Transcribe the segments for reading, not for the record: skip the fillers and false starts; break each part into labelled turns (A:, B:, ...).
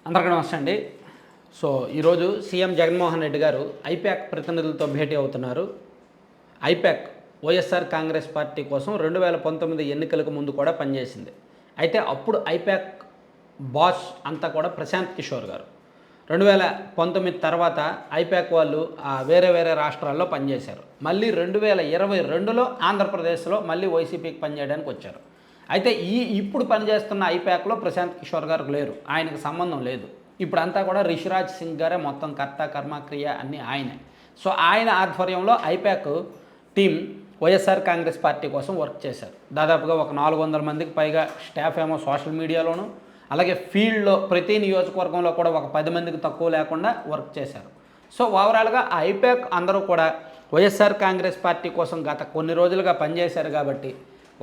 A: అందరికీ నమస్తే అండి. సో ఈరోజు సీఎం జగన్మోహన్ రెడ్డి గారు ఐపాక్ ప్రతినిధులతో భేటీ అవుతున్నారు. ఐపాక్ వైఎస్ఆర్ కాంగ్రెస్ పార్టీ కోసం 2019 ఎన్నికలకు ముందు కూడా పనిచేసింది. అయితే అప్పుడు ఐపాక్ బాస్ అంతా కూడా ప్రశాంత్ కిషోర్ గారు. 2019 తర్వాత ఐపాక్ వాళ్ళు వేరే వేరే రాష్ట్రాల్లో పనిచేశారు. మళ్ళీ 2022లో ఆంధ్రప్రదేశ్లో మళ్ళీ వైసీపీకి పనిచేయడానికి వచ్చారు. అయితే ఇప్పుడు పనిచేస్తున్న ఐపాక్లో ప్రశాంత్ కిషోర్ గారు లేరు, ఆయనకు సంబంధం లేదు. ఇప్పుడు అంతా కూడా రిషిరాజ్ సింగ్ గారే మొత్తం కర్త కర్మక్రియ అన్నీ ఆయనే. సో ఆయన ఆధ్వర్యంలో ఐపాక్ టీం వైఎస్ఆర్ కాంగ్రెస్ పార్టీ కోసం వర్క్ చేశారు. దాదాపుగా ఒక 400 మందికి పైగా స్టాఫ్ ఏమో సోషల్ మీడియాలోను, అలాగే ఫీల్డ్లో ప్రతి నియోజకవర్గంలో కూడా ఒక 10 మందికి తక్కువ లేకుండా వర్క్ చేశారు. సో ఓవరాల్గా ఐపాక్ అందరూ కూడా వైఎస్ఆర్ కాంగ్రెస్ పార్టీ కోసం గత కొన్ని రోజులుగా పనిచేశారు కాబట్టి,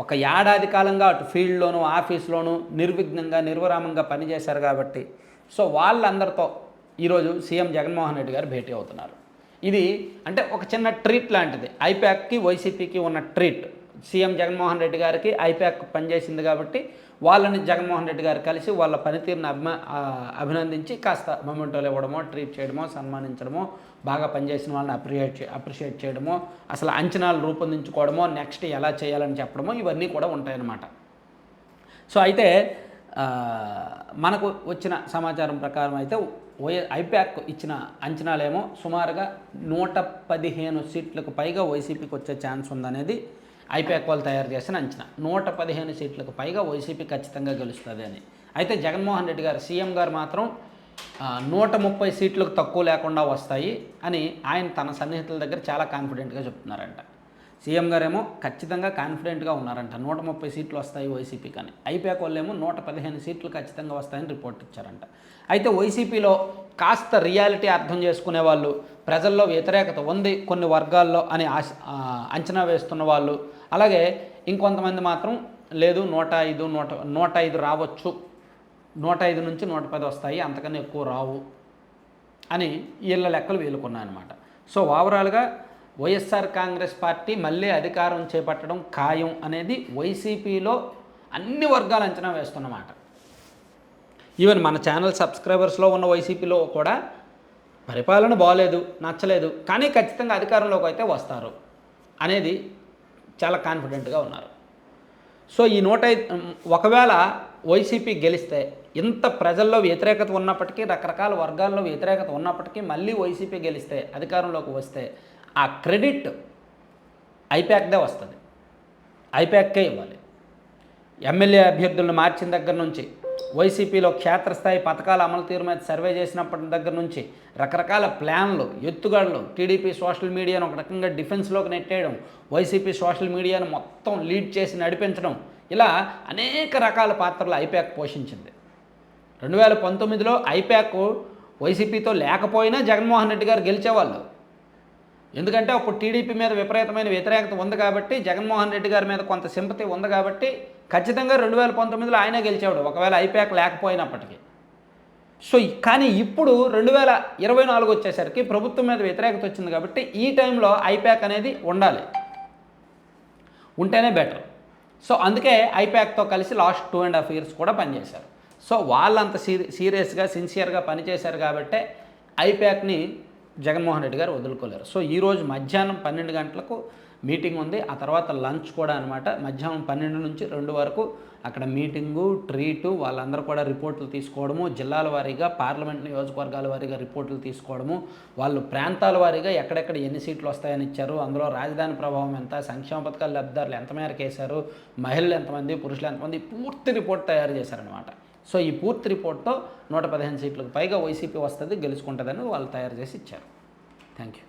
A: ఒక ఏడాది కాలంగా అటు ఫీల్డ్లోనూ ఆఫీస్లోనూ నిర్విఘ్నంగా నిర్విరామంగా పనిచేశారు కాబట్టి, సో వాళ్ళందరితో ఈరోజు సీఎం జగన్మోహన్ రెడ్డి గారు భేటీ అవుతున్నారు. ఇది అంటే ఒక చిన్న ట్రీట్ లాంటిది. ఐపాక్కి వైసీపీకి ఉన్న ట్రీట్. సీఎం జగన్మోహన్ రెడ్డి గారికి ఐపాక్ పనిచేసింది కాబట్టి వాళ్ళని జగన్మోహన్ రెడ్డి గారు కలిసి వాళ్ళ పనితీరుని అభినందించి కాస్త మొమెంటోలు ఇవ్వడమో, ట్రీట్ చేయడమో, సన్మానించడమో, బాగా పనిచేసిన వాళ్ళని అప్రిషియేట్ చేయడమో, అసలు అంచనాలు రూపొందించుకోవడమో, నెక్స్ట్ ఎలా చేయాలని చెప్పడమో ఇవన్నీ కూడా ఉంటాయన్నమాట. సో అయితే మనకు వచ్చిన సమాచారం ప్రకారం అయితే ఐపాక్ ఇచ్చిన అంచనాలేమో సుమారుగా 115 సీట్లకు పైగా వైసీపీకి వచ్చే ఛాన్స్ ఉందనేది ఐపాక్ వాళ్ళు తయారు చేసిన అంచనా. 115 సీట్లకు పైగా వైసీపీ ఖచ్చితంగా గెలుస్తుంది అని. అయితే జగన్మోహన్ రెడ్డి గారు సీఎం గారు మాత్రం 130 సీట్లకు తక్కువ లేకుండా వస్తాయి అని ఆయన తన సన్నిహితుల దగ్గర చాలా కాన్ఫిడెంట్గా చెప్తున్నారంట. సీఎం గారేమో ఖచ్చితంగా కాన్ఫిడెంట్గా ఉన్నారంట 130 సీట్లు వస్తాయి వైసీపీ కానీ. ఐపాక్ వాళ్ళేమో 115 సీట్లు ఖచ్చితంగా వస్తాయని రిపోర్ట్ ఇచ్చారంట. అయితే వైసీపీలో కాస్త రియాలిటీ అర్థం చేసుకునే వాళ్ళు, ప్రజల్లో వ్యతిరేకత ఉంది కొన్ని వర్గాల్లో అని అంచనా వేస్తున్న వాళ్ళు, అలాగే ఇంకొంతమంది మాత్రం లేదు 105 రావచ్చు, 105 నుంచి 110 వస్తాయి, అంతకన్నా ఎక్కువ రావు అని వీళ్ళ లెక్కలు వీలుకున్నాయన్నమాట. సో ఓవరాల్గా వైఎస్ఆర్ కాంగ్రెస్ పార్టీ మళ్ళీ అధికారం చేపట్టడం ఖాయం అనేది వైసీపీలో అన్ని వర్గాలు అంచనా వేస్తున్నమాట. ఈవెన్ మన ఛానల్ సబ్స్క్రైబర్స్లో ఉన్న వైసీపీలో కూడా పరిపాలన బాగలేదు, నచ్చలేదు, కానీ ఖచ్చితంగా అధికారంలోకి అయితే వస్తారు అనేది చాలా కాన్ఫిడెంట్గా ఉన్నారు. సో ఈ 105 ఒకవేళ వైసీపీ గెలిస్తే, ఇంత ప్రజల్లో వ్యతిరేకత ఉన్నప్పటికీ, రకరకాల వర్గాల్లో వ్యతిరేకత ఉన్నప్పటికీ మళ్ళీ వైసీపీ గెలిస్తే, అధికారంలోకి వస్తే ఆ క్రెడిట్ ఐపాక్దే వస్తుంది, ఐపాక్కే ఇవ్వాలి. ఎమ్మెల్యే అభ్యర్థులను మార్చిన దగ్గర నుంచి, వైసీపీలో క్షేత్రస్థాయి పథకాల అమలు తీరు మీద సర్వే చేసినప్పటి దగ్గర నుంచి, రకరకాల ప్లాన్లు, ఎత్తుగడలు, టీడీపీ సోషల్ మీడియాను ఒక రకంగా డిఫెన్స్లోకి నెట్టేయడం, వైసీపీ సోషల్ మీడియాను మొత్తం లీడ్ చేసి నడిపించడం, ఇలా అనేక రకాల పాత్రలు ఐపాక్ పోషించింది. 2019లో ఐపాక్ వైసీపీతో లేకపోయినా జగన్మోహన్ రెడ్డి గారు గెలిచేవాళ్ళు. ఎందుకంటే అప్పుడు టీడీపీ మీద విపరీతమైన వ్యతిరేకత ఉంది కాబట్టి, జగన్మోహన్ రెడ్డి గారి మీద కొంత సింపతి ఉంది కాబట్టి ఖచ్చితంగా 2019లో ఆయనే గెలిచేవాడు, ఒకవేళ ఐపాక్ లేకపోయినప్పటికీ. సో కానీ ఇప్పుడు 2024 వచ్చేసరికి ప్రభుత్వం మీద వ్యతిరేకత వచ్చింది కాబట్టి ఈ టైంలో ఐపాక్ అనేది ఉంటేనే బెటర్. సో అందుకే ఐపాక్తో కలిసి లాస్ట్ 2.5 years కూడా పనిచేశారు. సో వాళ్ళంత సీరియస్గా సిన్సియర్గా పనిచేశారు కాబట్టే ఐపాక్ని జగన్మోహన్ రెడ్డి గారు వదులుకోలేరు. సో ఈరోజు మధ్యాహ్నం 12 గంటలకు మీటింగ్ ఉంది, ఆ తర్వాత లంచ్ కూడా అనమాట. మధ్యాహ్నం 12 నుంచి 2 వరకు అక్కడ మీటింగు, ట్రీటు, వాళ్ళందరూ కూడా రిపోర్టులు తీసుకోవడము, జిల్లాల వారీగా, పార్లమెంట్ నియోజకవర్గాల వారీగా రిపోర్టులు తీసుకోవడము, వాళ్ళు ప్రాంతాల వారీగా ఎక్కడెక్కడ ఎన్ని సీట్లు వస్తాయని ఇచ్చారు, అందులో రాజధాని ప్రభావం ఎంత, సంక్షేమ పథకాల లబ్ధిదారులు ఎంత మేరకు వేశారు, మహిళలు ఎంతమంది, పురుషులు ఎంతమంది, పూర్తి రిపోర్ట్ తయారు చేశారనమాట. సో ఈ పూర్తి రిపోర్ట్తో 115 సీట్లకు పైగా వైసీపీ వస్తుంది, గెలుచుకుంటుందని వాళ్ళు తయారు చేసి ఇచ్చారు. Thank you.